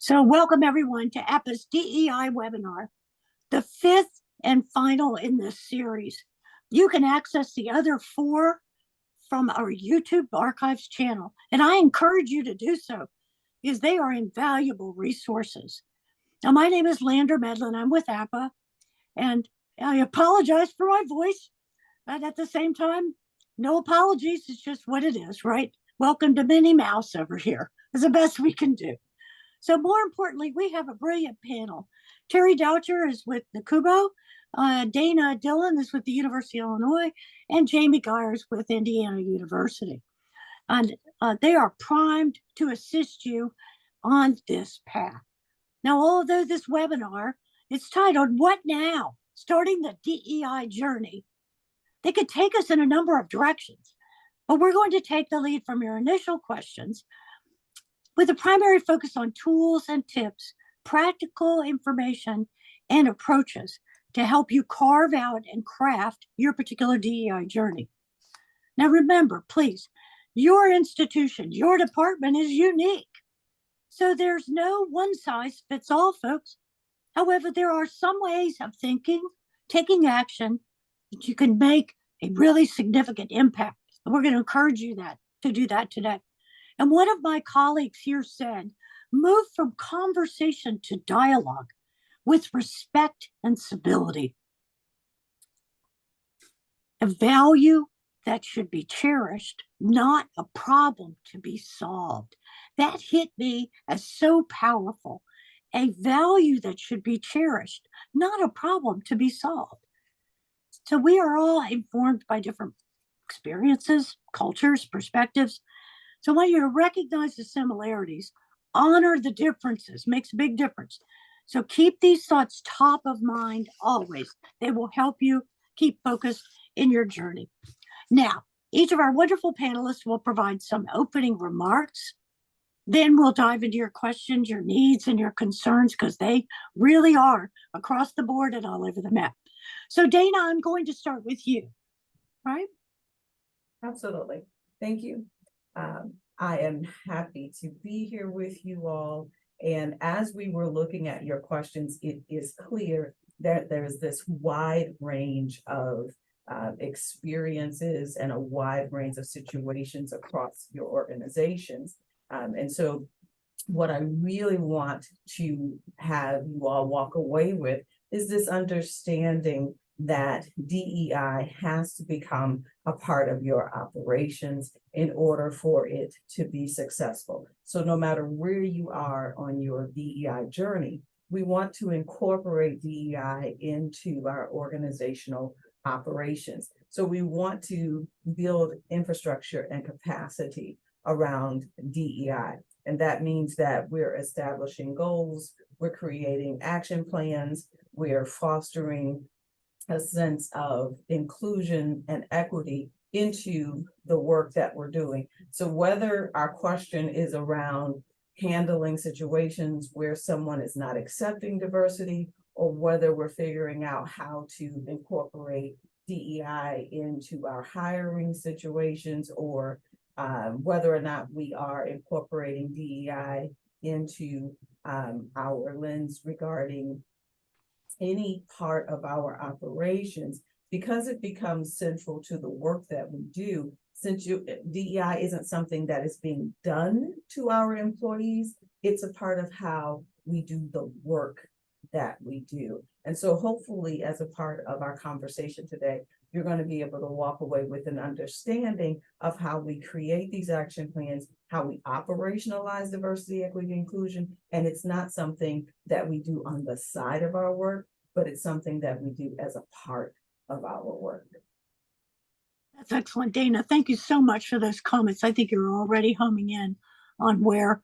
So welcome everyone to APA's DEI webinar, the fifth and final in this series. You can access the other 4 from our YouTube archives channel, and I encourage you to do so because they are invaluable resources. Now, my name is Lander Medlin. I'm with APA, and I apologize for my voice, but at the same time, no apologies. It's just what it is, right? Welcome to Minnie Mouse over here. It's the best we can do. So more importantly, we have a brilliant panel. Terry Doucher is with NACUBO, Dana Dillon is with the University of Illinois, and Jamie Gyers with Indiana University. And they are primed to assist you on this path. Now, although this webinar is titled, What Now? Starting the DEI Journey, they could take us in a number of directions, but we're going to take the lead from your initial questions with a primary focus on tools and tips, practical information, and approaches to help you carve out and craft your particular DEI journey. Now, remember, please, your institution, your department is unique. So there's no one size fits all, folks. However, there are some ways of thinking, taking action that you can make a really significant impact. And we're going to encourage you to do that today. And one of my colleagues here said, move from conversation to dialogue with respect and civility. A value that should be cherished, not a problem to be solved. That hit me as so powerful. A value that should be cherished, not a problem to be solved. So we are all informed by different experiences, cultures, perspectives. So I want you to recognize the similarities, honor the differences, makes a big difference. So keep these thoughts top of mind always. They will help you keep focused in your journey. Now, each of our wonderful panelists will provide some opening remarks. Then we'll dive into your questions, your needs, and your concerns, because they really are across the board and all over the map. So Dana, I'm going to start with you, right? Absolutely. Thank you. I am happy to be here with you all. And as we were looking at your questions, it is clear that there's this wide range of experiences and a wide range of situations across your organizations. And so what I really want to have you all walk away with is this understanding that DEI has to become a part of your operations in order for it to be successful. So no matter where you are on your DEI journey, we want to incorporate DEI into our organizational operations. So we want to build infrastructure and capacity around DEI. And that means that we're establishing goals, we're creating action plans, we're fostering a sense of inclusion and equity into the work that we're doing. So whether our question is around handling situations where someone is not accepting diversity, or whether we're figuring out how to incorporate DEI into our hiring situations, or whether or not we are incorporating DEI into our lens regarding any part of our operations, because it becomes central to the work that we do. Since DEI isn't something that is being done to our employees, it's a part of how we do the work that we do. And so hopefully, as a part of our conversation today, you're going to be able to walk away with an understanding of how we create these action plans, how we operationalize diversity, equity, inclusion. And it's not something that we do on the side of our work, but it's something that we do as a part of our work. That's excellent, Dana. Thank you so much for those comments. I think you're already homing in on where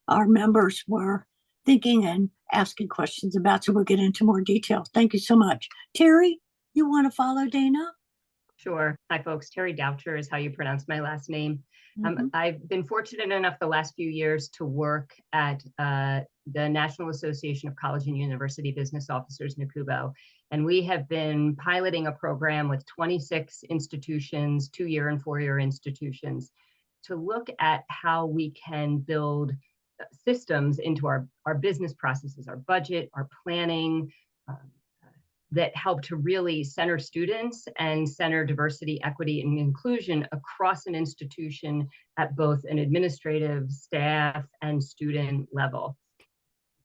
our members were thinking and asking questions about, so we'll get into more detail. Thank you so much. Terry, you want to follow Dana? Sure. Hi, folks. Terry Doucher is how you pronounce my last name. Mhm. I've been fortunate enough the last few years to work at the National Association of College and University Business Officers, NACUBO, and we have been piloting a program with 26 institutions, 2-year and 4-year institutions, to look at how we can build systems into our business processes, our budget, our planning, um, that help to really center students and center diversity, equity, and inclusion across an institution at both an administrative, staff, and student level.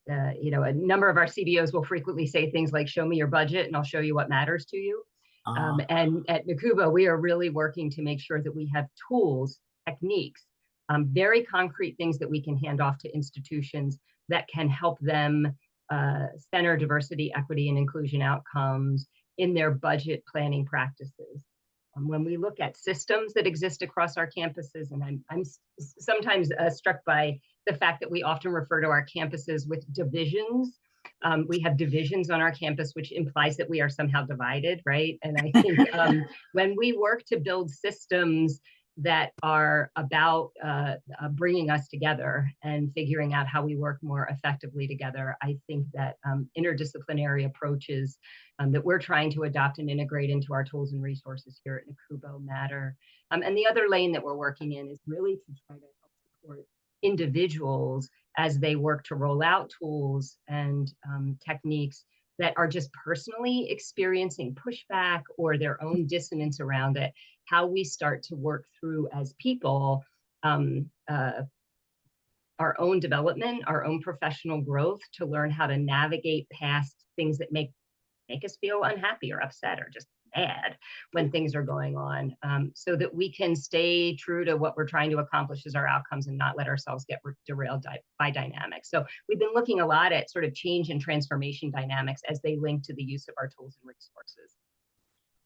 A number of our CDOs will frequently say things like, show me your budget and I'll show you what matters to you. And at NACUBO, we are really working to make sure that we have tools, techniques, very concrete things that we can hand off to institutions that can help them center diversity, equity, and inclusion outcomes in their budget planning practices. When we look at systems that exist across our campuses, and I'm sometimes struck by the fact that we often refer to our campuses with divisions. We have divisions on our campus, which implies that we are somehow divided, right? And I think when we work to build systems that are about bringing us together and figuring out how we work more effectively together, I think that interdisciplinary approaches that we're trying to adopt and integrate into our tools and resources here at NACUBO matter. And the other lane that we're working in is really to try to help support individuals as they work to roll out tools and techniques that are just personally experiencing pushback or their own dissonance around it, how we start to work through as people our own development, our own professional growth, to learn how to navigate past things that make us feel unhappy or upset or just mad when things are going on, so that we can stay true to what we're trying to accomplish as our outcomes and not let ourselves get derailed by dynamics. So we've been looking a lot at sort of change and transformation dynamics as they link to the use of our tools and resources.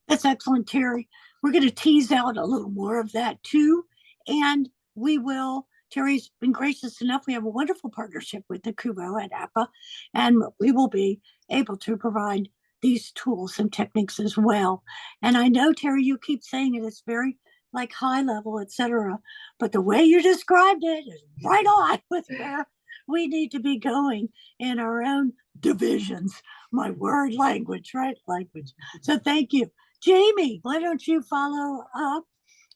That's excellent, Terry. We're going to tease out a little more of that too. And we will, Terry's been gracious enough. We have a wonderful partnership with NACUBO at APA, and we will be able to provide these tools and techniques as well. And I know, Terry, you keep saying it, it's very like high level, etc. But the way you described it is right on with where we need to be going in our own divisions. My word, language, right? Language. So thank you. Jamie, why don't you follow up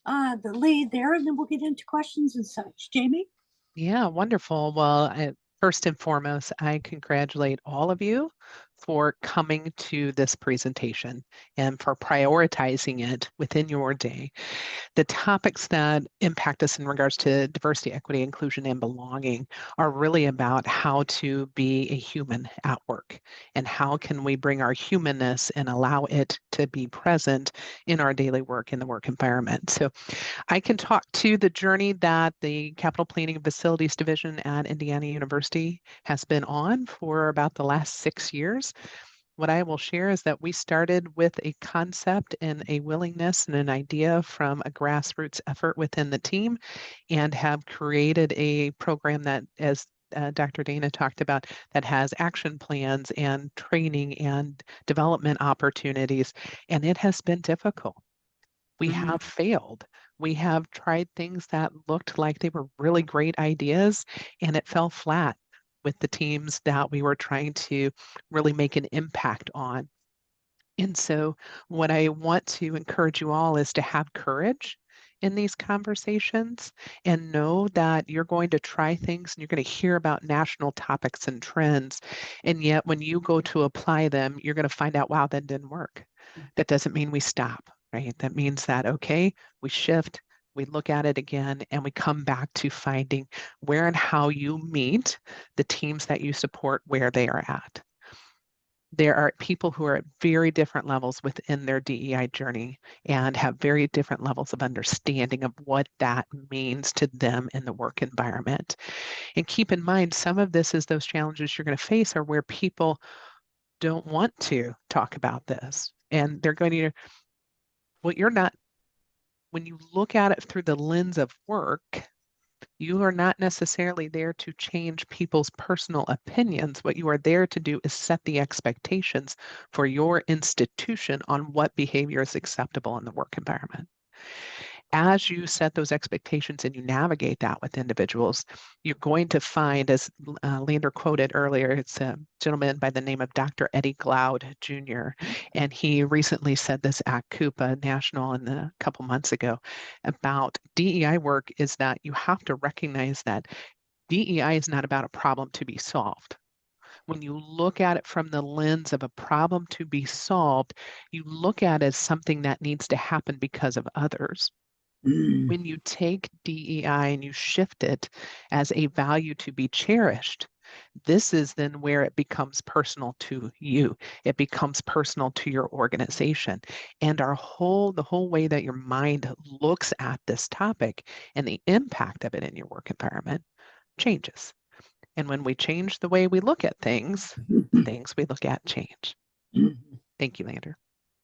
the lead there, and then we'll get into questions and such. Jamie? Yeah, wonderful. Well, first and foremost, I congratulate all of you for coming to this presentation and for prioritizing it within your day. The topics that impact us in regards to diversity, equity, inclusion, and belonging are really about how to be a human at work and how can we bring our humanness and allow it to be present in our daily work in the work environment. So I can talk to the journey that the Capital Planning and Facilities Division at Indiana University has been on for about the last 6 years. What I will share is that we started with a concept and a willingness and an idea from a grassroots effort within the team and have created a program that, as Dr. Dana talked about, that has action plans and training and development opportunities. And it has been difficult. We have failed. We have tried things that looked like they were really great ideas and it fell flat with the teams that we were trying to really make an impact on. And so what I want to encourage you all is to have courage in these conversations and know that you're going to try things and you're going to hear about national topics and trends. And yet when you go to apply them, you're going to find out, wow, that didn't work. That doesn't mean we stop, right? That means that, okay, we shift, we look at it again, and we come back to finding where and how you meet the teams that you support where they are at. There are people who are at very different levels within their DEI journey and have very different levels of understanding of what that means to them in the work environment. And keep in mind, some of this is those challenges you're going to face are where people don't want to talk about this. And they're going to, well, you're not, when you look at it through the lens of work, You are not necessarily there to change people's personal opinions. What you are there to do is set the expectations for your institution on what behavior is acceptable in the work environment. As you set those expectations and you navigate that with individuals, you're going to find, as Lander quoted earlier, it's a gentleman by the name of Dr. Eddie Glaude Jr., and he recently said this at Coupa National a couple months ago about DEI work is that you have to recognize that DEI is not about a problem to be solved. When you look at it from the lens of a problem to be solved, you look at it as something that needs to happen because of others. Mm. When you take DEI and you shift it as a value to be cherished, this is then where it becomes personal to you. It becomes personal to your organization. And the whole way that your mind looks at this topic and the impact of it in your work environment changes. And when we change the way we look at things we look at change. Thank you, Lander.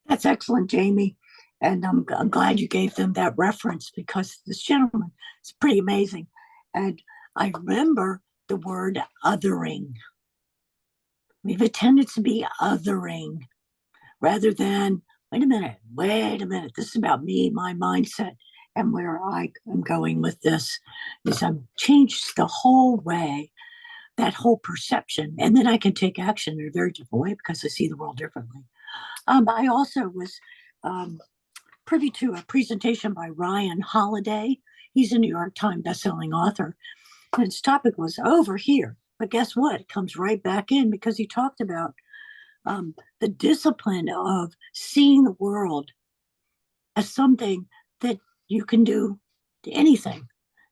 That's excellent, Jamie. And I'm glad you gave them that reference because this gentleman is pretty amazing. And I remember the word othering. We have a tendency to be othering rather than, wait a minute, this is about me, my mindset, and where I am going with this is I've changed the whole way, that whole perception, and then I can take action in a very different way because I see the world differently. I also was privy to a presentation by Ryan Holiday. He's a New York Times bestselling author. And his topic was over here. But guess what? It comes right back in because he talked about the discipline of seeing the world as something that you can do anything,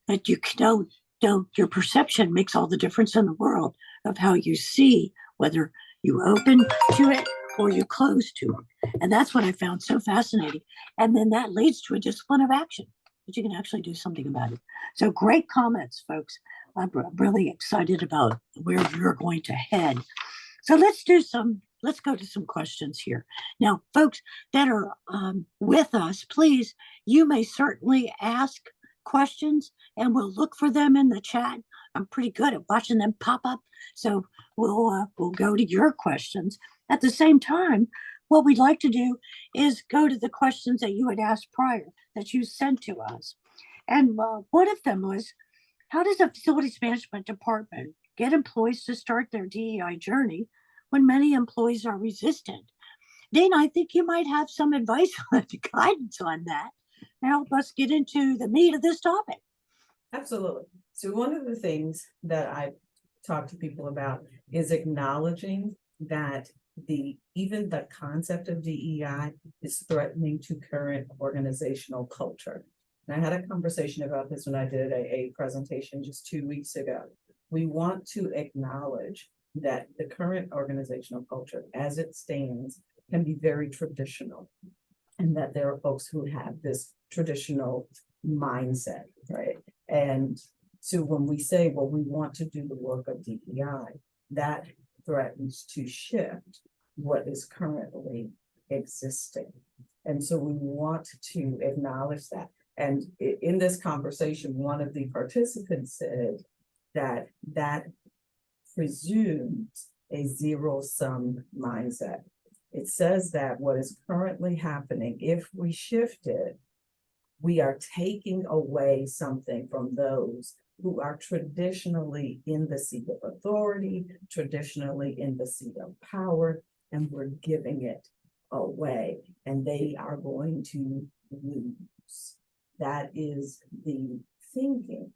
that you don't, your perception makes all the difference in the world of how you see, whether you open to it or you close to it. And that's what I found so fascinating. And then that leads to a discipline of action, that you can actually do something about it. So great comments, folks. I'm really excited about where you're going to head. So let's go to some questions here. Now, folks that are with us, please, you may certainly ask questions and we'll look for them in the chat. I'm pretty good at watching them pop up. So we'll go to your questions. At the same time, what we'd like to do is go to the questions that you had asked prior that you sent to us. And one of them was, how does a facilities management department get employees to start their DEI journey when many employees are resistant? Dana, I think you might have some advice and guidance on that to help us get into the meat of this topic. Absolutely. So one of the things that I talk to people about is acknowledging that even the concept of DEI is threatening to current organizational culture. And I had a conversation about this when I did a presentation just 2 weeks ago. We want to acknowledge that the current organizational culture as it stands can be very traditional, and that there are folks who have this traditional mindset, right? And so when we say, well, we want to do the work of DEI, that threatens to shift what is currently existing. And so we want to acknowledge that. And in this conversation, one of the participants said that presumes a zero-sum mindset. It says that what is currently happening, if we shift it, we are taking away something from those who are traditionally in the seat of authority, traditionally in the seat of power, and we're giving it away, and they are going to lose. That is the thinking.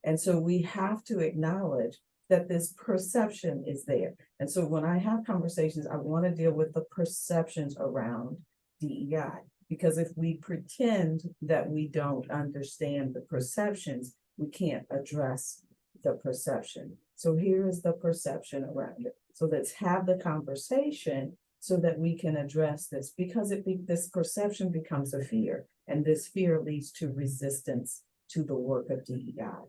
And so we have to acknowledge that this perception is there. And so when I have conversations, I want to deal with the perceptions around DEI, because if we pretend that we don't understand the perceptions, we can't address the perception. So here is the perception around it. So let's have the conversation so that we can address this, because this perception becomes a fear, and this fear leads to resistance to the work of DEI.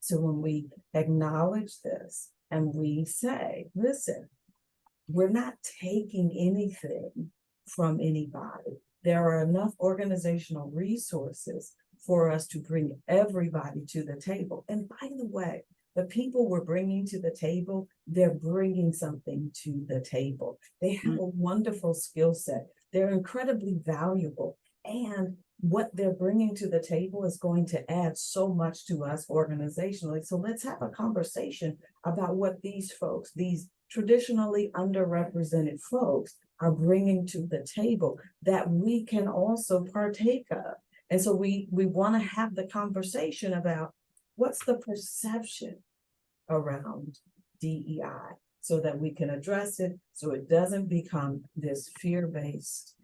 So when we acknowledge this and we say, listen, we're not taking anything from anybody. There are enough organizational resources for us to bring everybody to the table. And by the way, the people we're bringing to the table, they're bringing something to the table. They have a wonderful skill set. They're incredibly valuable. And what they're bringing to the table is going to add so much to us organizationally. So let's have a conversation about what these folks, these traditionally underrepresented folks, are bringing to the table that we can also partake of. And so we want to have the conversation about what's the perception around DEI so that we can address it, so it doesn't become this fear-based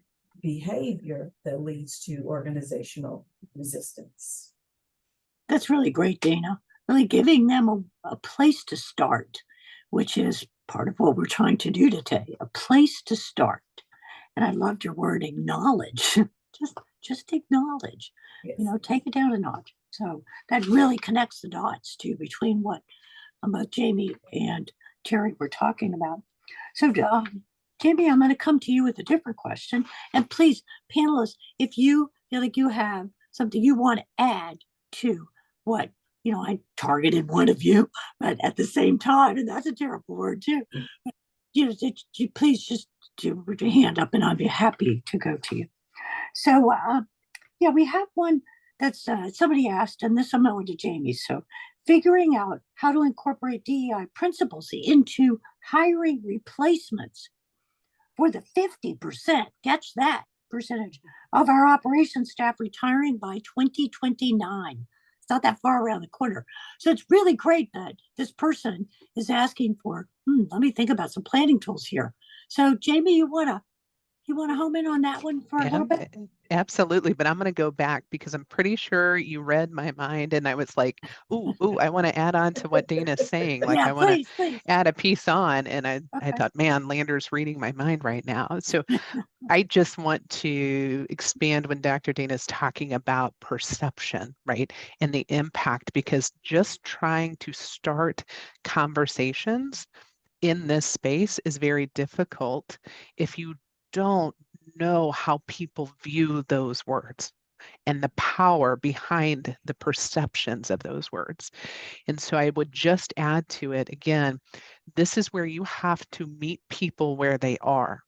behavior that leads to organizational resistance. That's really great, Dana. Really giving them a place to start, which is part of what we're trying to do today, a place to start. And I loved your word, acknowledge. just acknowledge, Yes. take it down a notch. So that really connects the dots too between what both Jamie and Terry were talking about. So Jamie, I'm going to come to you with a different question. And please, panelists, if you feel like you have something you want to add to what, I targeted one of you, but at the same time, and that's a terrible word too, please just do your hand up and I'll be happy to go to you. So, we have one that's somebody asked, and this I'm going to Jamie. So, figuring out how to incorporate DEI principles into hiring replacements for the 50%, catch that percentage, of our operations staff retiring by 2029. It's not that far around the corner. So it's really great that this person is asking for, let me think about some planning tools here. So Jamie, you wanna home in on that one for a little bit? Absolutely, but I'm going to go back because I'm pretty sure you read my mind and I was like, ooh, I want to add on to what Dana's saying. Like Yeah, I want to please. add a piece on. And I Okay. thought, man, Lander's reading my mind right now. So I just want to expand when Dr. Dana's talking about perception, right? And the impact, because just trying to start conversations in this space is very difficult if you don't know how people view those words and the power behind the perceptions of those words. And so I would just add to it again, this is where you have to meet people where they are.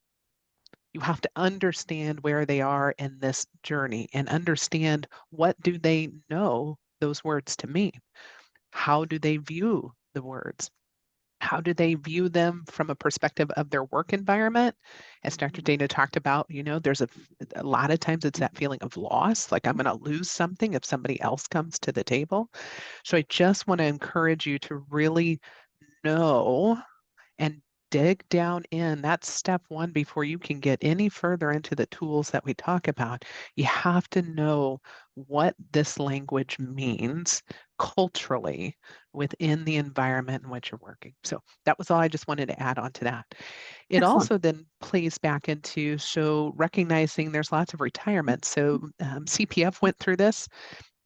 You have to understand where they are in this journey and understand what do they know those words to mean? How do they view the words? How do they view them from a perspective of their work environment? As Dr. Dana talked about, there's a lot of times it's that feeling of loss, like I'm going to lose something if somebody else comes to the table. So I just want to encourage you to really know and dig down in. That's step one before you can get any further into the tools that we talk about. You have to know what this language means culturally within the environment in which you're working. So that was all I just wanted to add on to that. It Excellent. also then plays back into, so recognizing there's lots of retirement. So CPF went through this.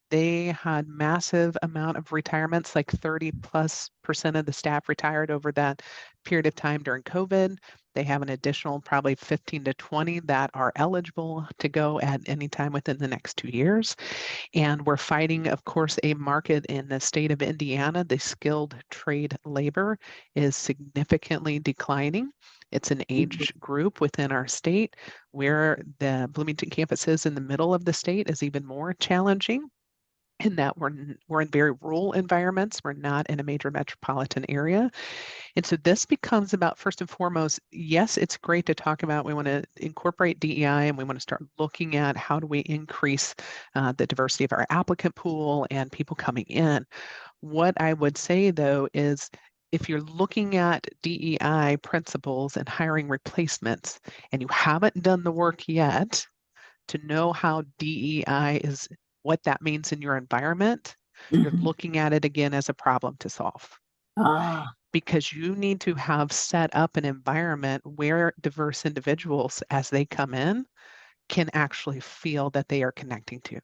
They had massive amount of retirements, like 30+% of the staff retired over that period of time during COVID. They have an additional probably 15 to 20 that are eligible to go at any time within the next 2 years. And we're fighting, of course, a market in the state of Indiana. The skilled trade labor is significantly declining. It's an age group within our state where the Bloomington campus is in the middle of the state is even more challenging. In that we're in very rural environments. We're not in a major metropolitan area. And so this becomes about, first and foremost, yes, it's great to talk about, we want to incorporate DEI and we want to start looking at how do we increase the diversity of our applicant pool and people coming in. What I would say though is if you're looking at DEI principles and hiring replacements and you haven't done the work yet to know how DEI is, what that means in your environment, you're looking at it again as a problem to solve. Because you need to have set up an environment where diverse individuals, as they come in, can actually feel that they are connecting to.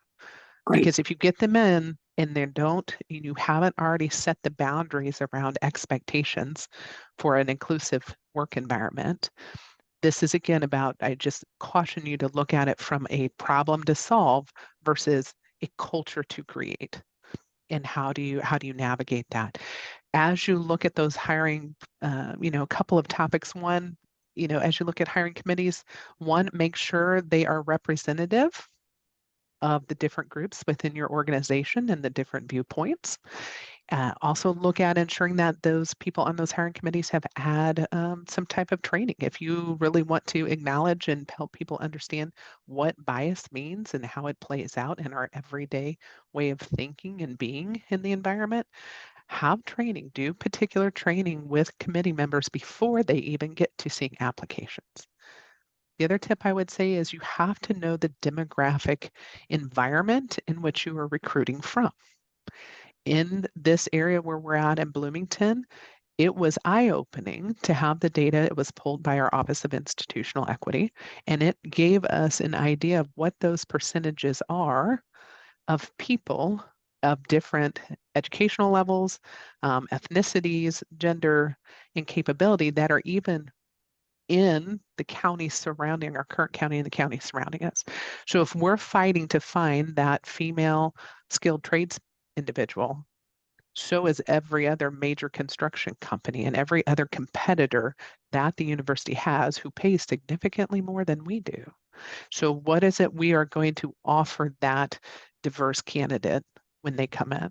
Great. Because if you get them in and they don't, you haven't already set the boundaries around expectations for an inclusive work environment, this is again about, I just caution you to look at it from a problem to solve versus a culture to create. And how do you navigate that? As you look at those hiring, a couple of topics. One, as you look at hiring committees, one, make sure they are representative of the different groups within your organization and the different viewpoints. Also look at ensuring that those people on those hiring committees have had some type of training. If you really want to acknowledge and help people understand what bias means and how it plays out in our everyday way of thinking and being in the environment, have training, do particular training with committee members before they even get to seeing applications. The other tip I would say is you have to know the demographic environment in which you are recruiting from. In this area where we're at in Bloomington, it was eye-opening to have the data. It was pulled by our Office of Institutional Equity, and it gave us an idea of what those percentages are of people of different educational levels, ethnicities, gender, and capability that are even in the county surrounding our current county and the county surrounding us. So if we're fighting to find that female skilled trades individual, so is every other major construction company and every other competitor that the university has who pays significantly more than we do. So what is it we are going to offer that diverse candidate when they come in?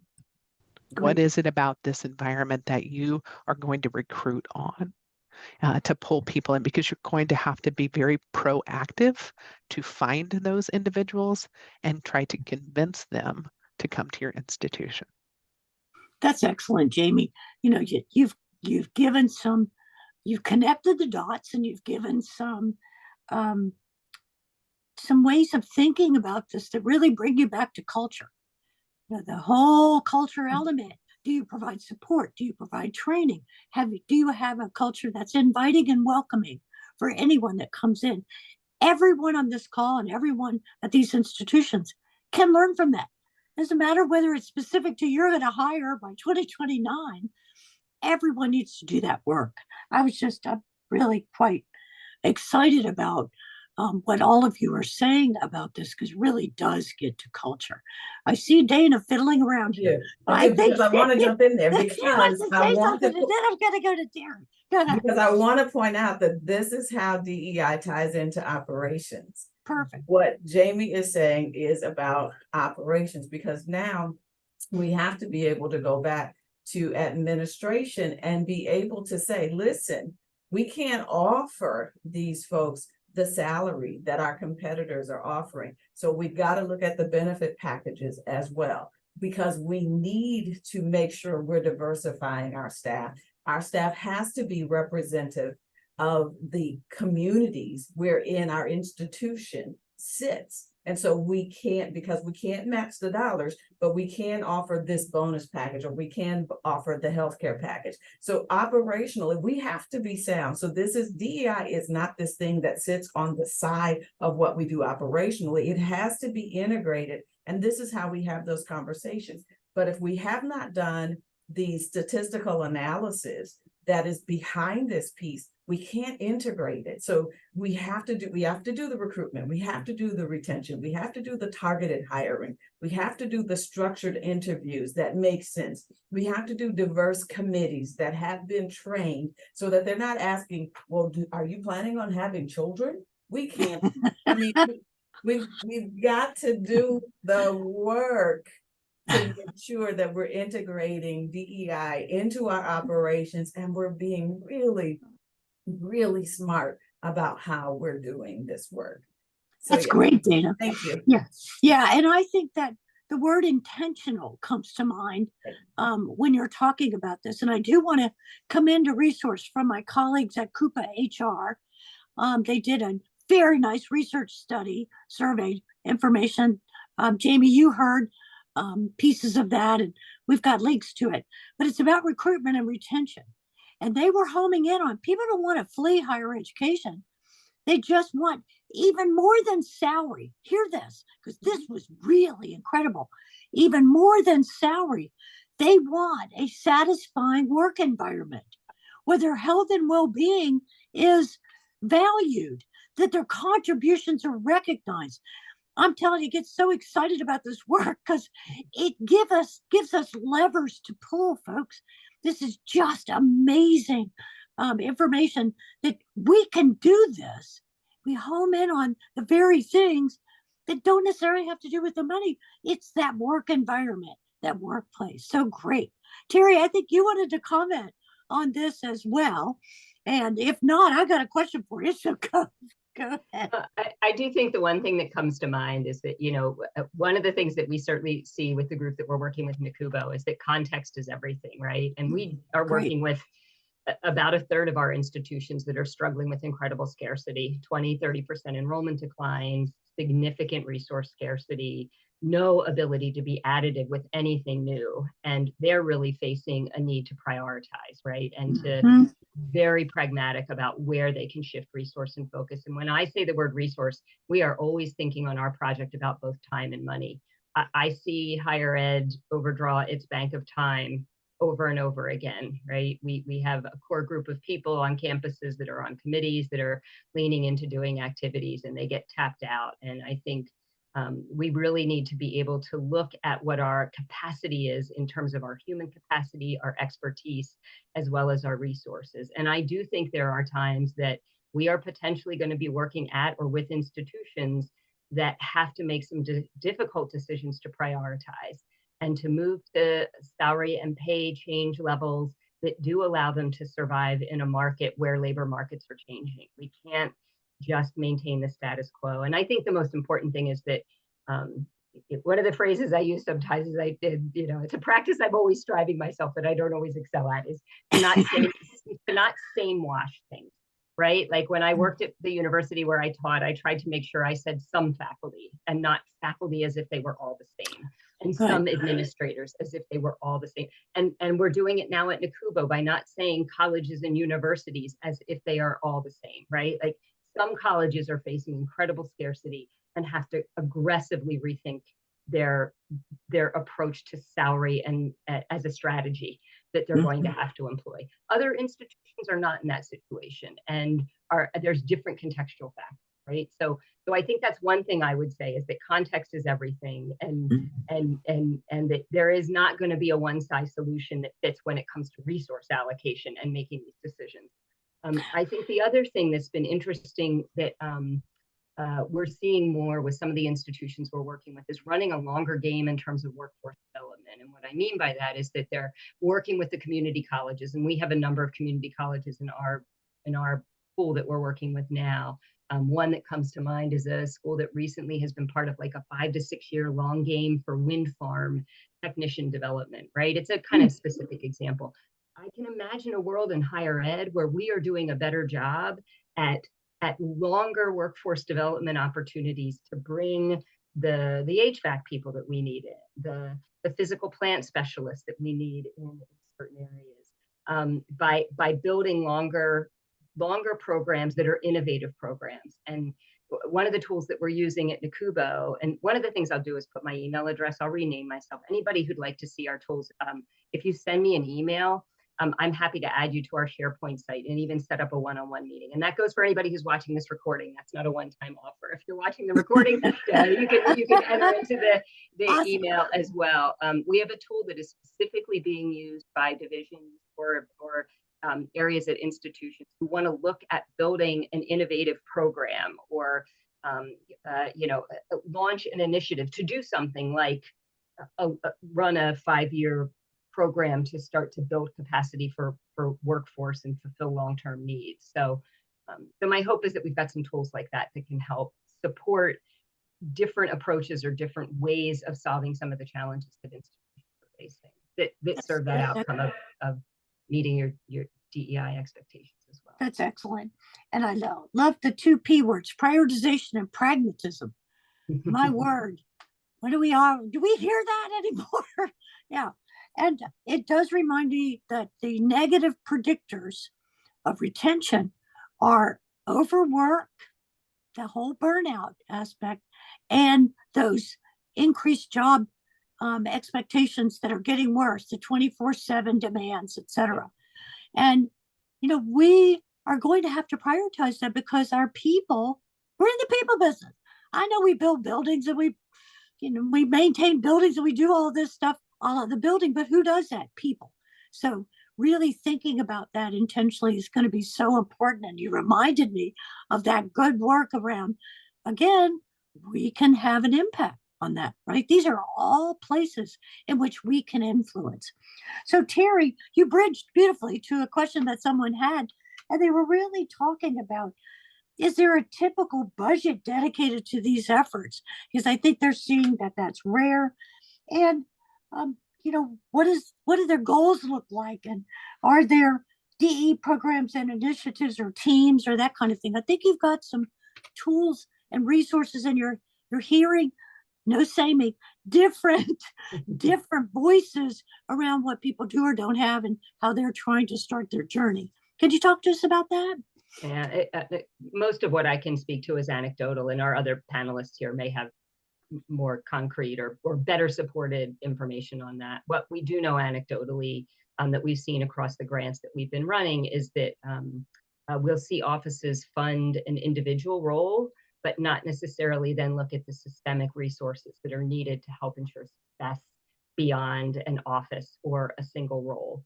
What Great. is it about this environment that you are going to recruit on to pull people in? Because you're going to have to be very proactive to find those individuals and try to convince them to come to your institution. That's excellent, Jamie. You've given you've connected the dots, and you've given um, some ways of thinking about this that really bring you back to culture. The whole culture element. Do you provide support? Do you provide training? Do you have a culture that's inviting and welcoming for anyone that comes in? Everyone on this call and everyone at these institutions can learn from that. Doesn't matter whether it's specific to you're going to hire by 2029. Everyone needs to do that work. I was just really quite excited about what all of you are saying about this, because it really does get to culture. I see Dana fiddling around here. Yeah, I think I want to jump in there she wants because to I say want something, to and then I'm going to go to Darren. Go ahead. because I want to point out that this is how DEI ties into operations. Perfect. What Jamie is saying is about operations, because now we have to be able to go back to administration and be able to say, listen, we can't offer these folks the salary that our competitors are offering. So we've got to look at the benefit packages as well, because we need to make sure we're diversifying our staff. Our staff has to be representative of the communities wherein our institution sits. And so we can't, because we can't match the dollars, but we can offer this bonus package, or we can offer the healthcare package. So operationally, we have to be sound. So DEI is not this thing that sits on the side of what we do operationally. It has to be integrated. And this is how we have those conversations. But if we have not done the statistical analysis that is behind this piece, we can't integrate it. So we have to do the recruitment, we have to do the retention, we have to do the targeted hiring, we have to do the structured interviews that make sense. We have to do diverse committees that have been trained so that they're not asking, well, are you planning on having children? We can't, I mean, we've got to do the work to make sure that we're integrating DEI into our operations, and we're being really smart about how we're doing this work. So, That's great, Dana. Thank you. Yeah. And I think that the word intentional comes to mind when you're talking about this. And I do want to commend a resource from my colleagues at Coupa HR. They did a very nice research study, survey information. Jamie, you heard pieces of that, and we've got links to it. But it's about recruitment and retention. And they were homing in on people don't want to flee higher education. They just want even more than salary. Hear this, because this was really incredible. Even more than salary, they want a satisfying work environment where their health and well-being is valued, that their contributions are recognized, I'm telling you, get so excited about this work because it gives us levers to pull, folks. This is just amazing information that we can do this. We home in on the very things that don't necessarily have to do with the money. It's that work environment, that workplace. So great. Terry, I think you wanted to comment on this as well. And if not, I got a question for you. So go ahead. I do think the one thing that comes to mind is that, one of the things that we certainly see with the group that we're working with NACUBO is that context is everything, right? And we are Great. working with about a third of our institutions that are struggling with incredible scarcity, 20-30% enrollment declines, significant resource scarcity, no ability to be additive with anything new. And they're really facing a need to prioritize, right? And to very pragmatic about where they can shift resource and focus. And when I say the word resource, we are always thinking on our project about both time and money. I see higher ed overdraw its bank of time over and over again, right? We have a core group of people on campuses that are on committees that are leaning into doing activities, and they get tapped out. And I think we really need to be able to look at what our capacity is in terms of our human capacity, our expertise, as well as our resources. And I do think there are times that we are potentially going to be working at or with institutions that have to make some difficult decisions to prioritize and to move to salary and pay change levels that do allow them to survive in a market where labor markets are changing. We can't just maintain the status quo. And I think the most important thing is that one of the phrases I use sometimes is it's a practice I'm always striving myself that I don't always excel at, is to not same wash things, right? Like when I worked at the university where I taught, I tried to make sure I said some faculty and not faculty as if they were all the same, and some administrators as if they were all the same. And we're doing it now at NACUBO by not saying colleges and universities as if they are all the same, right? Like some colleges are facing incredible scarcity and have to aggressively rethink their approach to salary and as a strategy that they're going to have to employ. Other institutions are not in that situation, and there's different contextual factors, right? So I think that's one thing I would say is that context is everything, and that there is not going to be a one-size solution that fits when it comes to resource allocation and making these decisions. I think the other thing that's been interesting that we're seeing more with some of the institutions we're working with is running a longer game in terms of workforce development. And what I mean by that is that they're working with the community colleges, and we have a number of community colleges in our pool that we're working with now. One that comes to mind is a school that recently has been part of like a 5 to 6 year long game for wind farm technician development, right? It's a kind of specific example. I can imagine a world in higher ed where we are doing a better job at longer workforce development opportunities to bring the HVAC people that we need in, the physical plant specialists that we need in certain areas, by building longer programs that are innovative programs. And one of the tools that we're using at NACUBO, and one of the things I'll do is put my email address, I'll rename myself. Anybody who'd like to see our tools, if you send me an email, I'm happy to add you to our SharePoint site and even set up a one-on-one meeting. And that goes for anybody who's watching this recording. That's not a one-time offer. If you're watching the recording, you can enter into the awesome email as well. We have a tool that is specifically being used by divisions or areas at institutions who want to look at building an innovative program or launch an initiative to do something like run a 5-year program to start to build capacity for workforce and fulfill long-term needs. So my hope is that we've got some tools like that that can help support different approaches or different ways of solving some of the challenges that institutions are facing that serve that outcome of meeting your DEI expectations as well. That's excellent. And I love the 2 P words, prioritization and pragmatism. My word. Do we hear that anymore? Yeah. And it does remind me that the negative predictors of retention are overwork, the whole burnout aspect, and those increased job expectations that are getting worse, the 24/7 demands, etc. And, we are going to have to prioritize that because our people, we're in the people business. I know we build buildings and we maintain buildings and we do all this stuff, all of the building, but who does that? People. So really thinking about that intentionally is going to be so important. And you reminded me of that good work around, again, we can have an impact on that, right? These are all places in which we can influence. So Terry, you bridged beautifully to a question that someone had, and they were really talking about, is there a typical budget dedicated to these efforts? Because I think they're seeing that that's rare. And what do their goals look like? And are there DE programs and initiatives or teams or that kind of thing? I think you've got some tools and resources, and you're hearing, no samey, different voices around what people do or don't have and how they're trying to start their journey. Could you talk to us about that? Yeah, most of what I can speak to is anecdotal, and our other panelists here may have more concrete or better supported information on that. What we do know anecdotally that we've seen across the grants that we've been running is that we'll see offices fund an individual role, but not necessarily then look at the systemic resources that are needed to help ensure success beyond an office or a single role.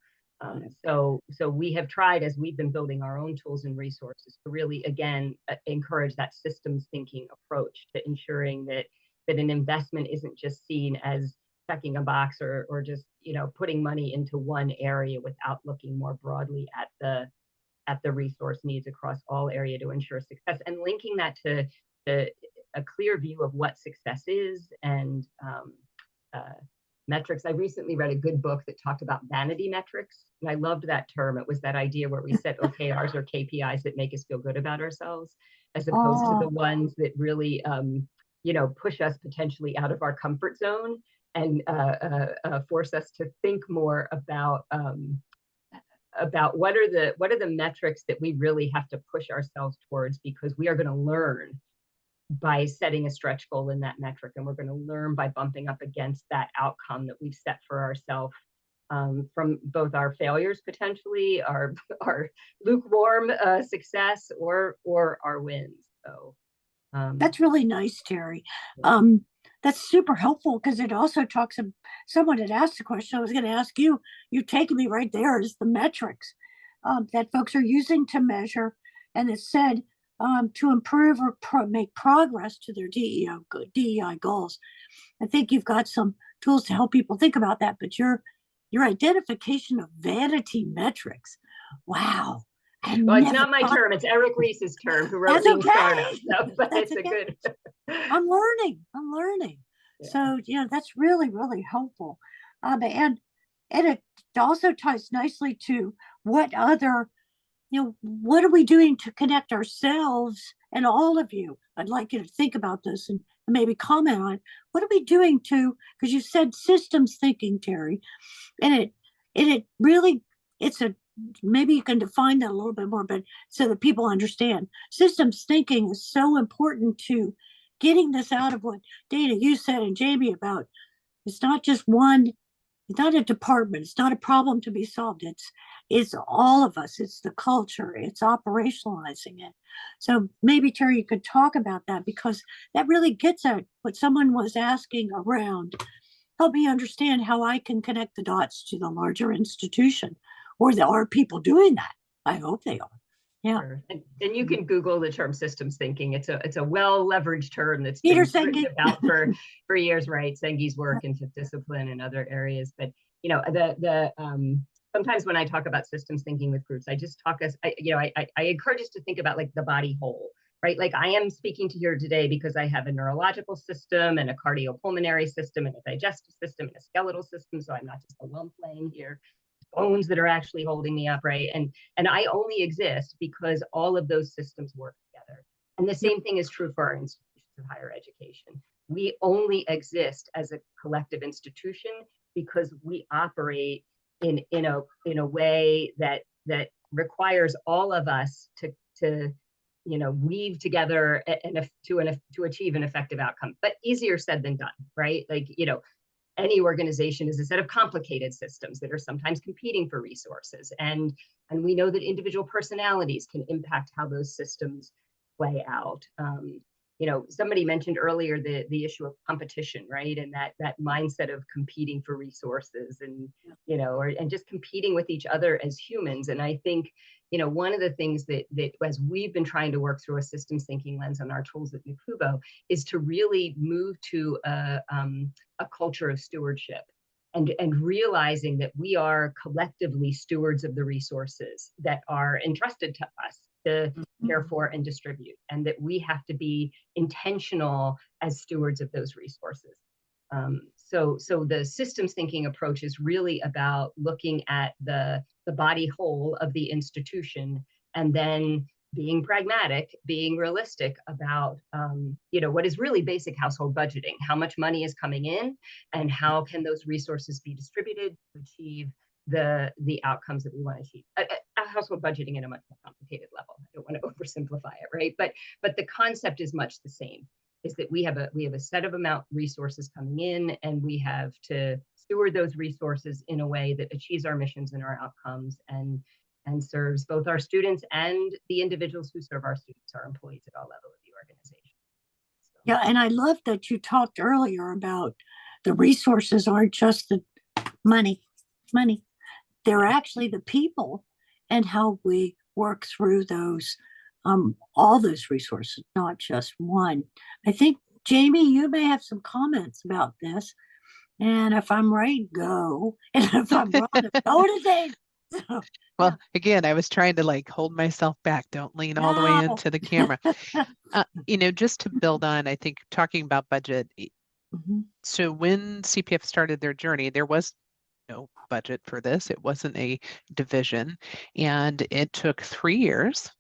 So we have tried, as we've been building our own tools and resources, to really, again, encourage that systems thinking approach to ensuring that an investment isn't just seen as checking a box or just putting money into one area without looking more broadly at the resource needs across all area to ensure success, and linking that to a clear view of what success is and metrics. I recently read a good book that talked about vanity metrics, and I loved that term. It was that idea where we set OKRs or KPIs that make us feel good about ourselves, as opposed to the ones that really push us potentially out of our comfort zone and force us to think more about what are the metrics that we really have to push ourselves towards, because we are going to learn by setting a stretch goal in that metric, and we're going to learn by bumping up against that outcome that we've set for ourselves from both our failures, potentially our lukewarm success, or our wins. So that's really nice, Terry. That's super helpful, because it also talks of, someone had asked a question I was going to ask you. You've taken me right there, is the metrics that folks are using to measure, and it said to improve or make progress to their DEI goals. I think you've got some tools to help people think about that, but your identification of vanity metrics, wow. Well, it's not my term, it's Eric Ries's term, who wrote Lean Startup. So, but that's it's okay. a good. I'm learning. Yeah. So, that's really, really helpful. And it also ties nicely to what other, what are we doing to connect ourselves, and all of you? I'd like you to think about this and maybe comment on what are we doing to, because you said systems thinking, Terry, and it really, maybe you can define that a little bit more, but so that people understand. Systems thinking is so important to getting this out of what Dana, you said, and Jamie, about it's not just one, it's not a department, it's not a problem to be solved. It's all of us, it's the culture, it's operationalizing it. So maybe Terry, you could talk about that, because that really gets at what someone was asking around. Help me understand how I can connect the dots to the larger institution. Or there are people doing that. I hope they are. Yeah. Sure. And you can Google the term systems thinking. It's a well leveraged term that's Peter been written Senge. about for years, right? Sengi's work in Fifth Discipline and other areas. But sometimes when I talk about systems thinking with groups, I just talk I encourage us to think about like the body whole, right? Like I am speaking to here today because I have a neurological system and a cardiopulmonary system and a digestive system and a skeletal system. So I'm not just a lump laying here. Bones that are actually holding me up, right? And I only exist because all of those systems work together. And the same thing is true for our institutions of higher education. We only exist as a collective institution because we operate in a way that requires all of us to weave together to achieve an effective outcome. But easier said than done, right? Like any organization is a set of complicated systems that are sometimes competing for resources. And we know that individual personalities can impact how those systems play out. somebody mentioned earlier the issue of competition, right? And that mindset of competing for resources and, and just competing with each other as humans. And I think, one of the things that as we've been trying to work through a systems thinking lens on our tools at NACUBO is to really move to a culture of stewardship. And realizing that we are collectively stewards of the resources that are entrusted to us to care for and distribute, and that we have to be intentional as stewards of those resources. So the systems thinking approach is really about looking at the body whole of the institution, and then being pragmatic, being realistic about, what is really basic household budgeting. How much money is coming in, and how can those resources be distributed to achieve the outcomes that we want to achieve. Household budgeting at a much more complicated level. I don't want to oversimplify it, right? But the concept is much the same. Is that we have a set of resources coming in, and we have to steward those resources in a way that achieves our missions and our outcomes, and serves both our students and the individuals who serve our students, our employees at all levels of the organization. So. Yeah, and I love that you talked earlier about the resources aren't just the money. They're actually the people, and how we work through those, all those resources, not just one. I think, Jamie, you may have some comments about this. And if I'm right, go. And if I'm wrong, go to Dave. So, Well, again, I was trying to hold myself back. Don't lean all the way no. into the camera. Just to build on, I think talking about budget. So when CPF started their journey, there was no budget for this. It wasn't a division. And it took 3 years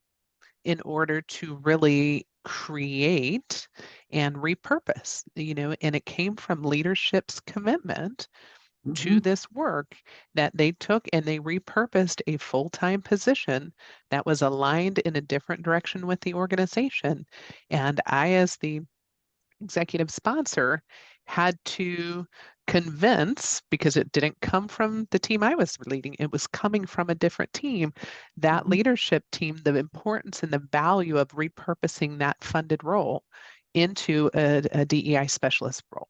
in order to really create and repurpose, and it came from leadership's commitment to this work that they took, and they repurposed a full-time position that was aligned in a different direction with the organization. And I, as the executive sponsor, had to convince, because it didn't come from the team I was leading, it was coming from a different team, that leadership team, the importance and the value of repurposing that funded role into a DEI specialist role,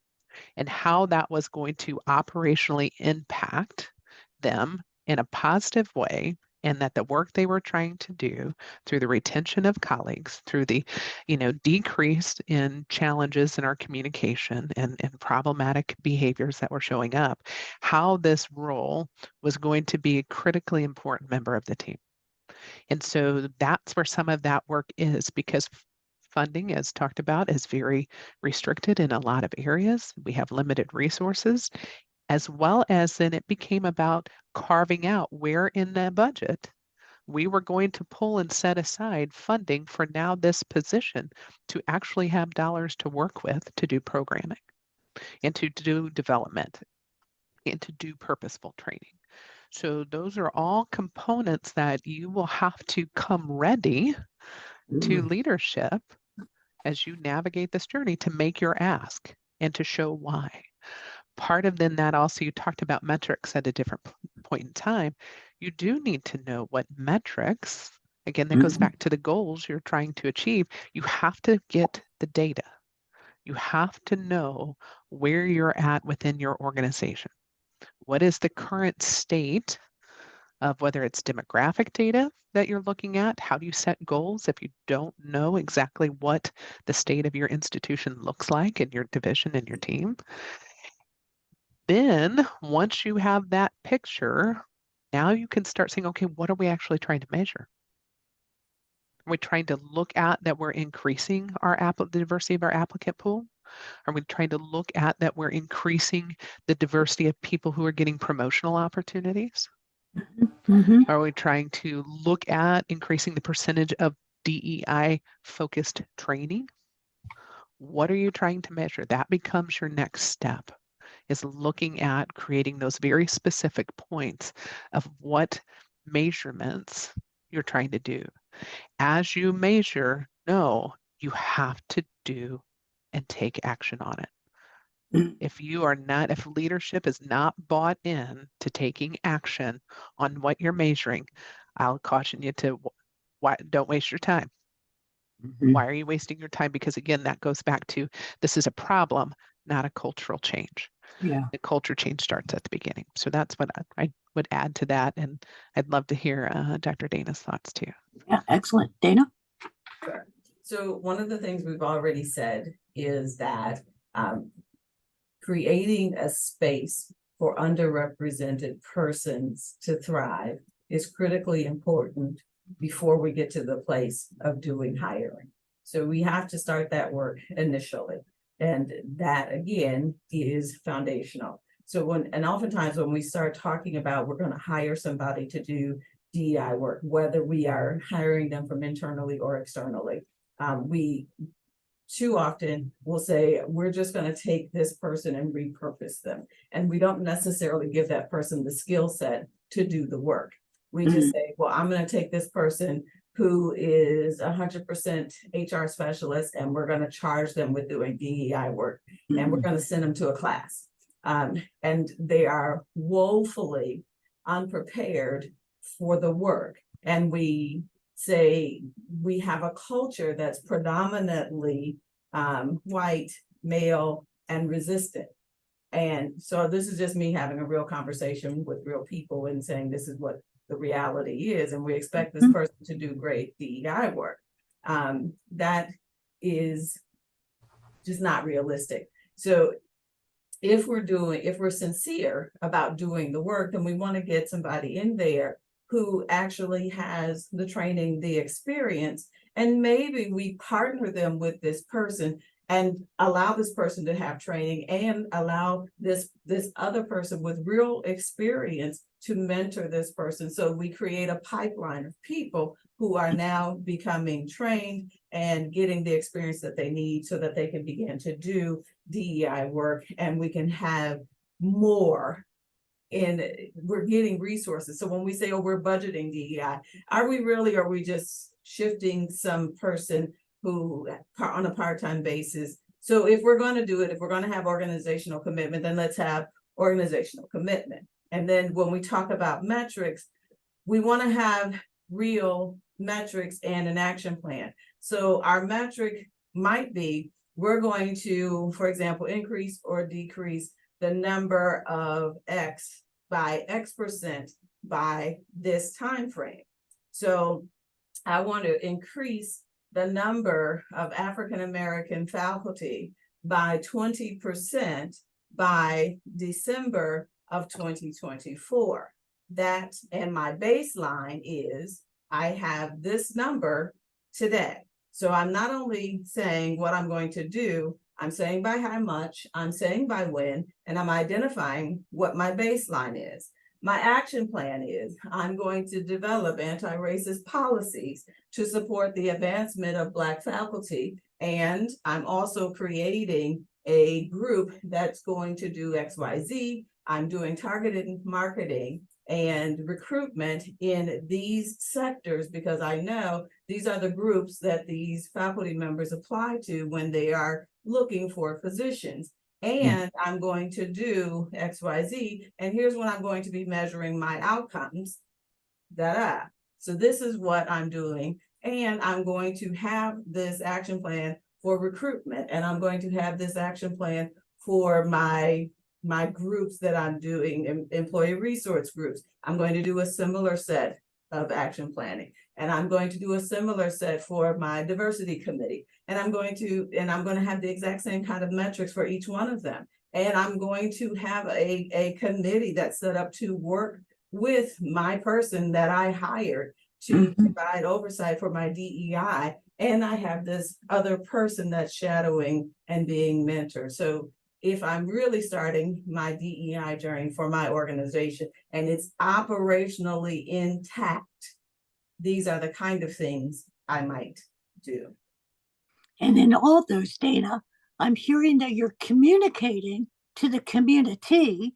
and how that was going to operationally impact them in a positive way, and that the work they were trying to do through the retention of colleagues, through the, decrease in challenges in our communication and problematic behaviors that were showing up, how this role was going to be a critically important member of the team. And so that's where some of that work is, because funding, as talked about, is very restricted in a lot of areas. We have limited resources, as well as then it became about carving out where in the budget we were going to pull and set aside funding for now this position to actually have dollars to work with to do programming and to do development and to do purposeful training. So those are all components that you will have to come ready to leadership as you navigate this journey to make your ask and to show why. Part of then that also, you talked about metrics at a different point in time. You do need to know what metrics, again, that goes back to the goals you're trying to achieve. You have to get the data. You have to know where you're at within your organization. What is the current state of, whether it's demographic data that you're looking at? How do you set goals if you don't know exactly what the state of your institution looks like in your division and your team? Then once you have that picture, now you can start saying, okay, what are we actually trying to measure? Are we trying to look at that we're increasing the diversity of our applicant pool? Are we trying to look at that we're increasing the diversity of people who are getting promotional opportunities? Are we trying to look at increasing the percentage of DEI focused training? What are you trying to measure? That becomes your next step, is looking at creating those very specific points of what measurements you're trying to do. As you measure, you have to do and take action on it. If leadership is not bought in to taking action on what you're measuring, I'll caution you to don't waste your time. Why are you wasting your time? Because again, that goes back to this is a problem, not a cultural change. Yeah, The culture change starts at the beginning. So that's what I would add to that. And I'd love to hear Dr. Dana's thoughts too. yeah, excellent. Dana? Sure. So one of the things we've already said is that creating a space for underrepresented persons to thrive is critically important before we get to the place of doing hiring. So we have to start that work initially. And that again is foundational. So and oftentimes when we start talking about we're going to hire somebody to do DEI work, whether we are hiring them from internally or externally, we too often will say, we're just going to take this person and repurpose them. And we don't necessarily give that person the skill set to do the work. We just say, well, I'm going to take this person who is 100% HR specialist, and we're going to charge them with doing DEI work, and we're going to send them to a class. And they are woefully unprepared for the work. And we say we have a culture that's predominantly white, male, and resistant. And so this is just me having a real conversation with real people and saying this is what the reality is, and we expect this person to do great DEI work. That is just not realistic. So if we're sincere about doing the work, then we want to get somebody in there who actually has the training, the experience, and maybe we partner them with this person and allow this person to have training and allow this other person with real experience to mentor this person. So we create a pipeline of people who are now becoming trained and getting the experience that they need so that they can begin to do DEI work, and we can have more. And we're getting resources. So when we say, oh, we're budgeting DEI, are we just shifting some person who on a part-time basis? So if we're going to do it, if we're going to have organizational commitment, then let's have organizational commitment. And then when we talk about metrics, we want to have real metrics and an action plan. So our metric might be, we're going to, for example, increase or decrease the number of X by X% by this time frame. So I want to increase the number of African American faculty by 20% by December of 2024. That, and my baseline is I have this number today. So I'm not only saying what I'm going to do, I'm saying by how much, I'm saying by when, and I'm identifying what my baseline is. My action plan is I'm going to develop anti-racist policies to support the advancement of Black faculty. And I'm also creating a group that's going to do XYZ. I'm doing targeted marketing and recruitment in these sectors because I know these are the groups that these faculty members apply to when they are looking for positions. And I'm going to do XYZ, and here's when I'm going to be measuring my outcomes. So this is what I'm doing, and I'm going to have this action plan for recruitment, and I'm going to have this action plan for my groups that I'm doing, employee resource groups. I'm going to do a similar set of action planning, and I'm going to do a similar set for my diversity committee. And I'm going to have the exact same kind of metrics for each one of them. And I'm going to have a committee that's set up to work with my person that I hired to provide oversight for my DEI. And I have this other person that's shadowing and being mentored. So if I'm really starting my DEI journey for my organization and it's operationally intact, these are the kind of things I might do. And in all of those, Dana, I'm hearing that you're communicating to the community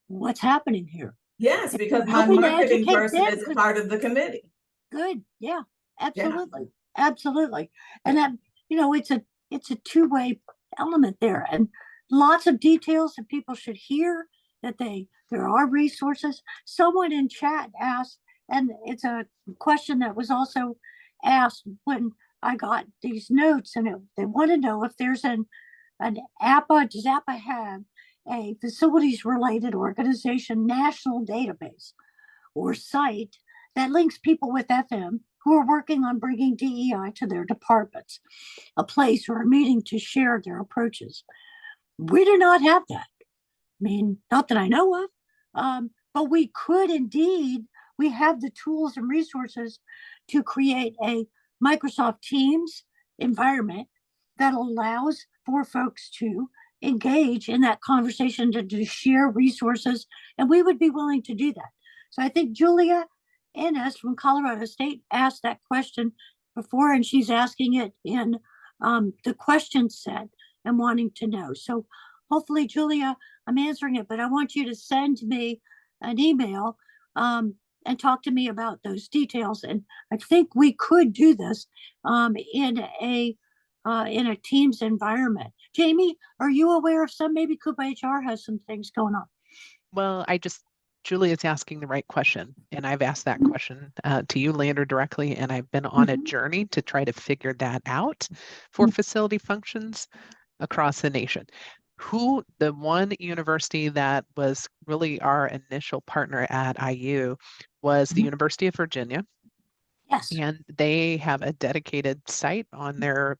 what's happening here. Yes, because my Helping to marketing educate person them, is a part of the committee. Good. Yeah, absolutely. Absolutely. And that, it's a two-way element there, and lots of details that people should hear, that there are resources. Someone in chat asked, and it's a question that was also asked when I got these notes, and they want to know if there's an APA, does APA have a facilities related organization national database or site that links people with FM who are working on bringing DEI to their departments, a place or a meeting to share their approaches. We do not have that. I mean, not that I know of, but we could indeed, we have the tools and resources to create a Microsoft Teams environment that allows for folks to engage in that conversation, to share resources, and we would be willing to do that. So I think Julia Ennis from Colorado State asked that question before, and she's asking it in the question set and wanting to know. So hopefully, Julia, I'm answering it, but I want you to send me an email and talk to me about those details. And I think we could do this in a Teams environment. Jamie, are you aware of some? Maybe Coupa HR has some things going on. Well, Julie is asking the right question, and I've asked that question to you, Leander, directly, and I've been on a journey to try to figure that out for facility functions across the nation. The one university that was really our initial partner at IU was the University of Virginia. Yes. And they have a dedicated site on their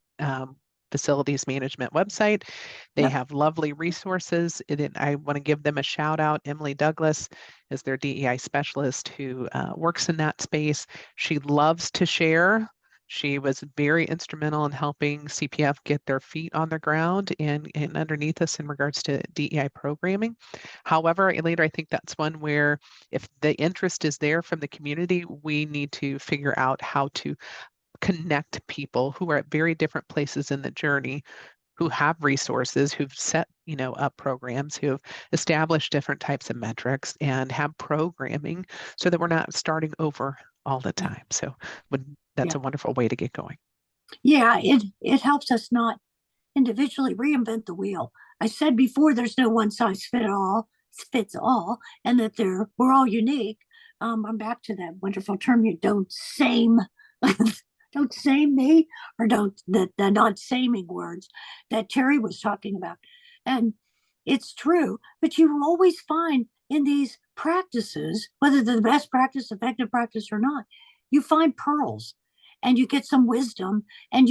facilities management website. They have lovely resources. I want to give them a shout out. Emily Douglas is their DEI specialist who works in that space. She loves to share. She was very instrumental in helping CPF get their feet on the ground and underneath us in regards to DEI programming. However, later, I think that's one where if the interest is there from the community, we need to figure out how to connect people who are at very different places in the journey, who have resources, who've set, up programs, who have established different types of metrics and have programming so that we're not starting over all the time. So that's a wonderful way to get going. Yeah, it helps us not individually reinvent the wheel. I said before, there's no one size fits all, and that we're all unique. I'm back to that wonderful term. You don't same, don't same me, or the not saming words that Terry was talking about. And it's true, but you always find in these practices, whether they're the best practice, effective practice or not, you find pearls and you get some wisdom and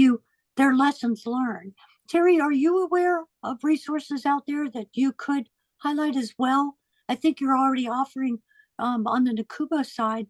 they're lessons learned. Terry, are you aware of resources out there that you could highlight as well? I think you're already offering on the NACUBA side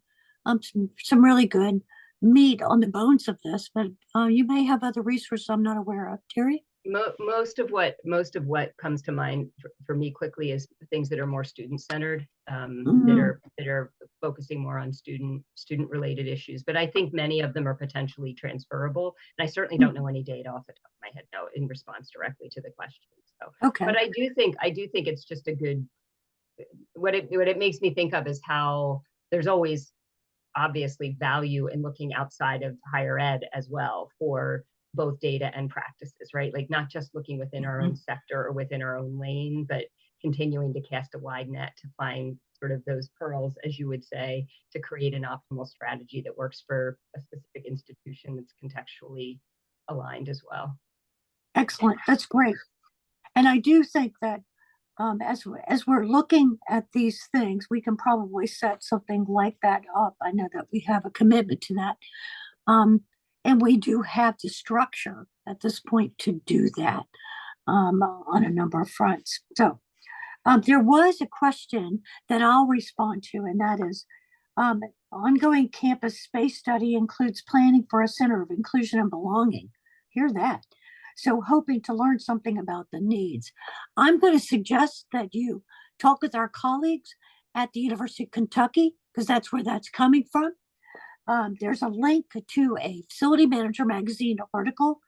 some really good meat on the bones of this, but you may have other resources I'm not aware of. Terry? Most of what comes to mind for me quickly is things that are more student-centered, that are focusing more on student related issues. But I think many of them are potentially transferable. And I certainly don't know any data off the top of my head now in response directly to the question. So, okay. But I do think it's just a good. What it makes me think of is how there's always obviously value in looking outside of higher ed as well for both data and practices, right? Like not just looking within our own sector or within our own lane, but continuing to cast a wide net to find sort of those pearls, as you would say, to create an optimal strategy that works for a specific institution that's contextually aligned as well. Excellent. That's great. And I do think that as we're looking at these things, we can probably set something like that up. I know that we have a commitment to that. And we do have the structure at this point to do that on a number of fronts. So there was a question that I'll respond to, and that is ongoing campus space study includes planning for a center of inclusion and belonging. Hear that. So hoping to learn something about the needs. I'm going to suggest that you talk with our colleagues at the University of Kentucky, because that's where that's coming from. There's a link to a Facility Manager Magazine article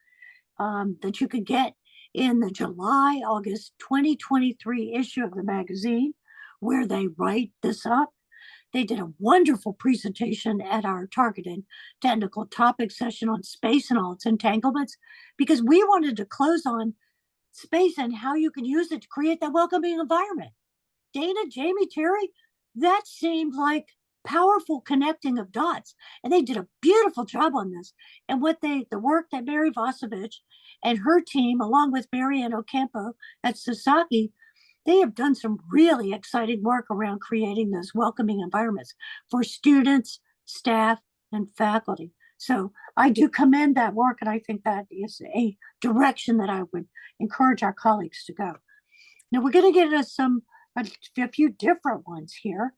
that you could get in the July-August 2023 issue of the magazine, where they write this up. They did a wonderful presentation at our targeted technical topic session on space and all its entanglements, because we wanted to close on space and how you can use it to create that welcoming environment. Dana, Jamie, Terry, that seemed like powerful connecting of dots. And they did a beautiful job on this. And the work that Mary Vosovich and her team, along with Marianne Ocampo at Sasaki, they have done some really exciting work around creating those welcoming environments for students, staff, and faculty. So I do commend that work, and I think that is a direction that I would encourage our colleagues to go. Now we're going to get into a few different ones here.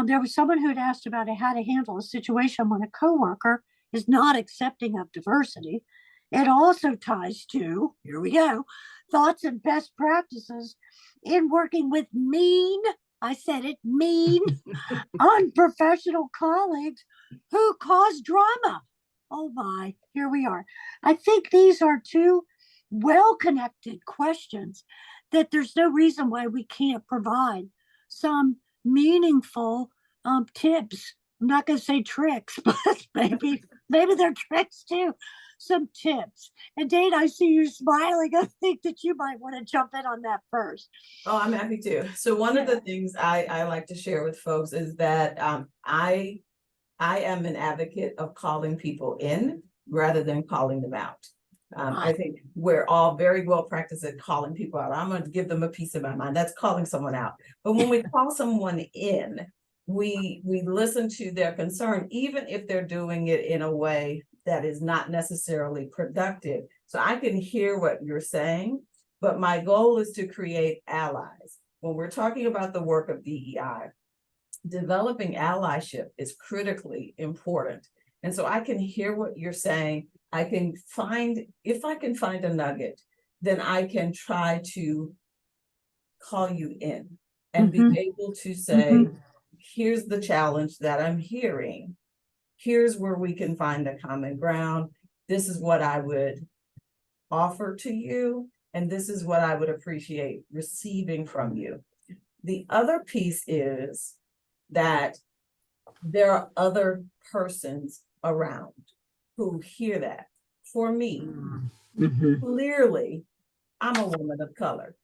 There was someone who had asked about how to handle a situation when a coworker is not accepting of diversity. It also ties to, here we go, thoughts and best practices in working with I said it, mean, unprofessional colleagues who cause drama. Oh my, here we are. I think these are two well-connected questions that there's no reason why we can't provide some meaningful tips. I'm not going to say tricks, but maybe they're tricks too. Some tips. And Dane, I see you smiling. I think that you might want to jump in on that first. Oh, I'm happy to. So one of the things I like to share with folks is that I am an advocate of calling people in rather than calling them out. I think we're all very well practiced at calling people out. I'm going to give them a piece of my mind. That's calling someone out. But when we call someone in, we listen to their concern, even if they're doing it in a way that is not necessarily productive. So I can hear what you're saying, but my goal is to create allies. When we're talking about the work of DEI, developing allyship is critically important. And so I can hear what you're saying. If I can find a nugget, then I can try to call you in and be able to say, here's the challenge that I'm hearing. Here's where we can find a common ground. This is what I would offer to you, and this is what I would appreciate receiving from you. The other piece is that there are other persons around who hear that. For me, clearly, I'm a woman of color.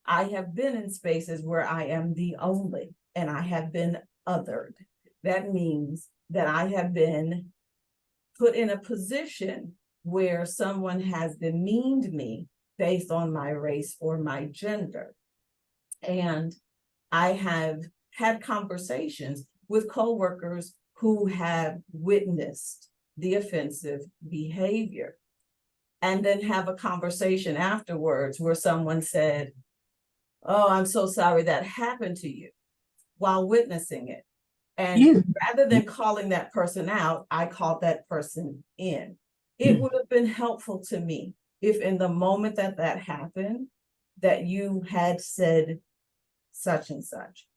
I have been in spaces where I am the only, and I have been othered. That means that I have been put in a position where someone has demeaned me based on my race or my gender. And I have had conversations with coworkers who have witnessed the offensive behavior, and then have a conversation afterwards where someone said, "Oh, I'm so sorry that happened to you," while witnessing it. And rather than calling that person out, I called that person in. It would have been helpful to me if in the moment that happened, that you had said such and such.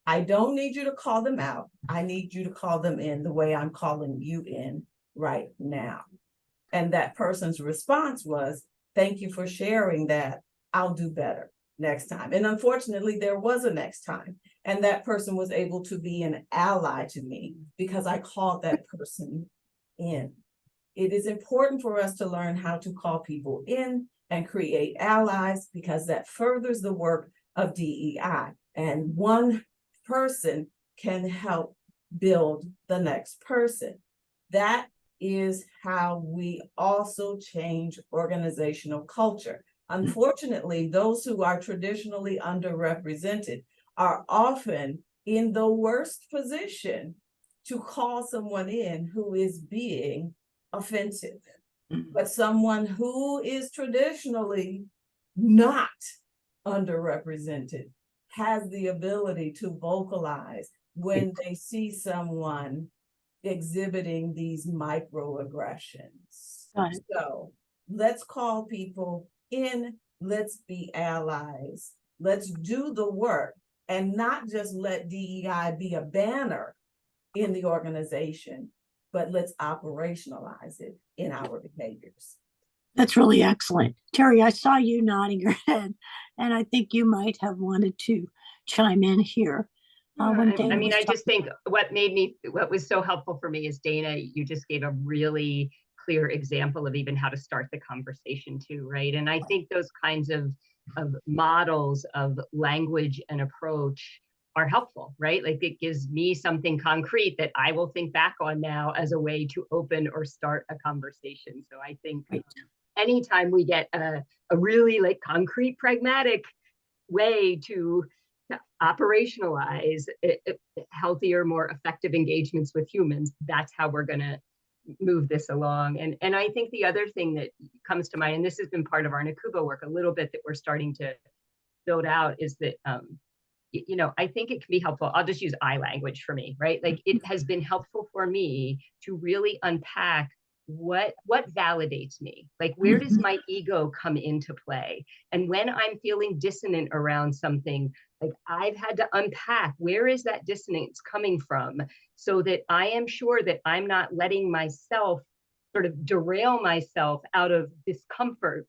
I don't need you to call them out. I need you to call them in the way I'm calling you in right now. And that person's response was, "Thank you for sharing that. I'll do better next time." And unfortunately, there was a next time. And that person was able to be an ally to me because I called that person in. It is important for us to learn how to call people in and create allies, because that furthers the work of DEI. And one person can help build the next person. That is how we also change organizational culture. Unfortunately, those who are traditionally underrepresented are often in the worst position to call someone in who is being offensive. But someone who is traditionally not underrepresented has the ability to vocalize when they see someone exhibiting these microaggressions. So let's call people in, let's be allies, let's do the work, and not just let DEI be a banner in the organization, but let's operationalize it in our behaviors. That's really excellent. Terry, I saw you nodding your head, and I think you might have wanted to chime in here. I just think what was so helpful for me is, Dana, you just gave a really clear example of even how to start the conversation too, right? And I think those kinds of models of language and approach are helpful, right? Like it gives me something concrete that I will think back on now as a way to open or start a conversation. So I think Right. anytime we get a really like concrete, pragmatic way to operationalize healthier, more effective engagements with humans, that's how we're going to move this along. And I think the other thing that comes to mind, and this has been part of our NACUBA work a little bit that we're starting to build out, is that I think it can be helpful. I'll just use I language for me, right? Like it has been helpful for me to really unpack what validates me. Like where does my ego come into play? And when I'm feeling dissonant around something, like I've had to unpack where is that dissonance coming from so that I am sure that I'm not letting myself sort of derail myself out of discomfort.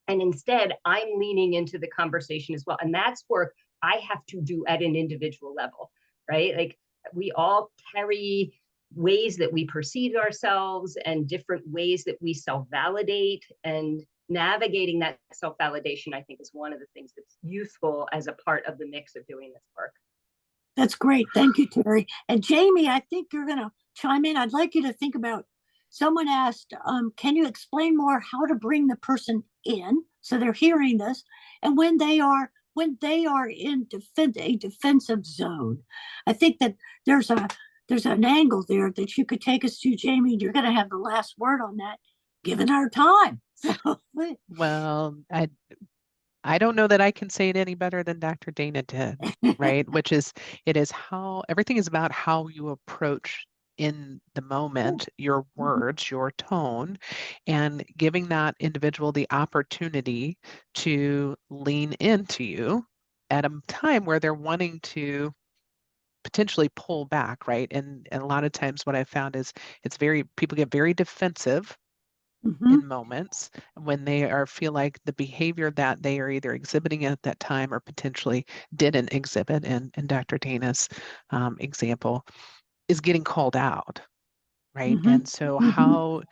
And instead, I'm leaning into the conversation as well. And that's work I have to do at an individual level, right? Like we all carry ways that we perceive ourselves and different ways that we self-validate, and navigating that self-validation, I think, is one of the things that's useful as a part of the mix of doing this work. That's great. Thank you, Terry. And Jamie, I think you're going to chime in. I'd like you to think about, someone asked, can you explain more how to bring the person in so they're hearing this, and when they are in a defensive zone? I think that there's an angle there that you could take us to, Jamie. You're going to have the last word on that, given our time. So, Well, I don't know that I can say it any better than Dr. Dana did, right? Which is, everything is about how you approach in the moment, your words, your tone, and giving that individual the opportunity to lean into you at a time where they're wanting to potentially pull back, right? And a lot of times what I've found is people get very defensive in moments when they feel like the behavior that they are either exhibiting at that time or potentially didn't exhibit in Dr. Dana's example is getting called out, right? And so how,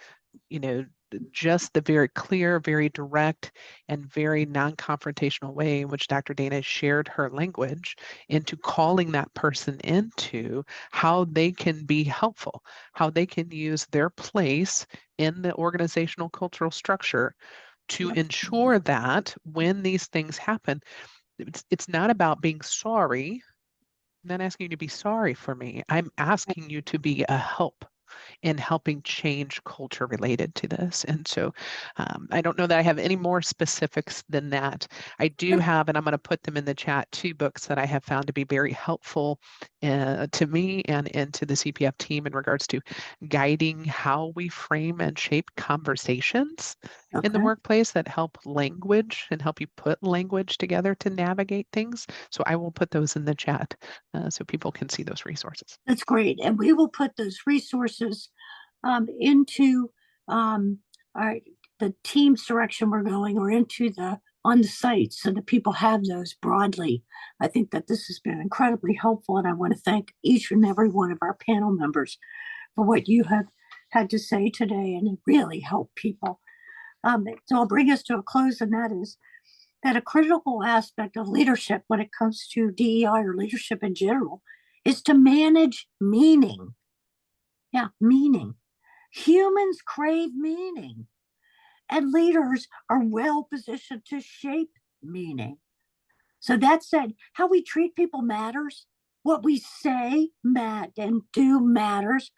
just the very clear, very direct, and very non-confrontational way in which Dr. Dana shared her language into calling that person into how they can be helpful, how they can use their place in the organizational cultural structure to ensure that when these things happen, it's not about being sorry. I'm not asking you to be sorry for me. I'm asking you to be a help in helping change culture related to this. And so I don't know that I have any more specifics than that. I do have, and I'm going to put them in the chat, 2 books that I have found to be very helpful to me and to the CPF team in regards to guiding how we frame and shape conversations in the workplace that help language and help you put language together to navigate things. So I will put those in the chat so people can see those resources. That's great. And we will put those resources into the team's direction we're going, or into on the site, so that people have those broadly. I think that this has been incredibly helpful, and I want to thank each and every one of our panel members for what you have had to say today, and it really helped people. So I'll bring us to a close, and that is that a critical aspect of leadership when it comes to DEI or leadership in general is to manage meaning. Yeah, meaning. Humans crave meaning, and leaders are well positioned to shape meaning. So that said, how we treat people matters. What we say and do matters.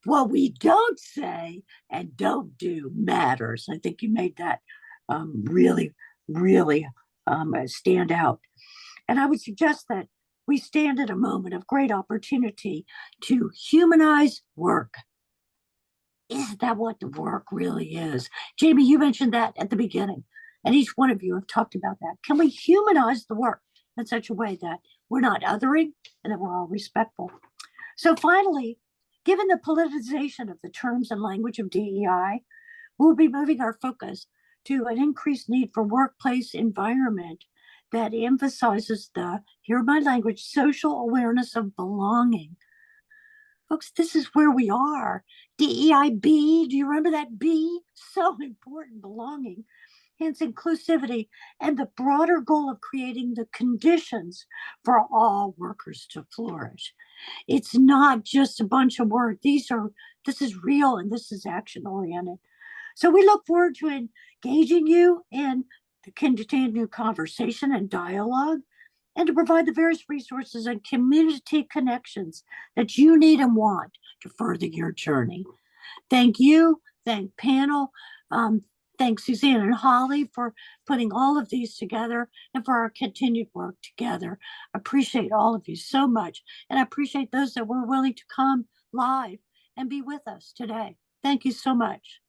What we don't say and don't do matters. I think you made that really stand out. And I would suggest that we stand at a moment of great opportunity to humanize work. Isn't that what the work really is? Jamie, you mentioned that at the beginning, and each one of you have talked about that. Can we humanize the work in such a way that we're not othering and that we're all respectful? So finally, given the politicization of the terms and language of DEI, we'll be moving our focus to an increased need for workplace environment that emphasizes hear my language, social awareness of belonging. Folks, this is where we are. DEIB, do you remember that B? So important, belonging. hence inclusivity, and the broader goal of creating the conditions for all workers to flourish. It's not just a bunch of words. This is real and this is action oriented. So we look forward to engaging you in the continued conversation and dialogue, and to provide the various resources and community connections that you need and want to further your journey. Thank you. Thank panel. Thanks Suzanne and Holly for putting all of these together and for our continued work together. Appreciate all of you so much. And I appreciate those that were willing to come live and be with us today. Thank you so much.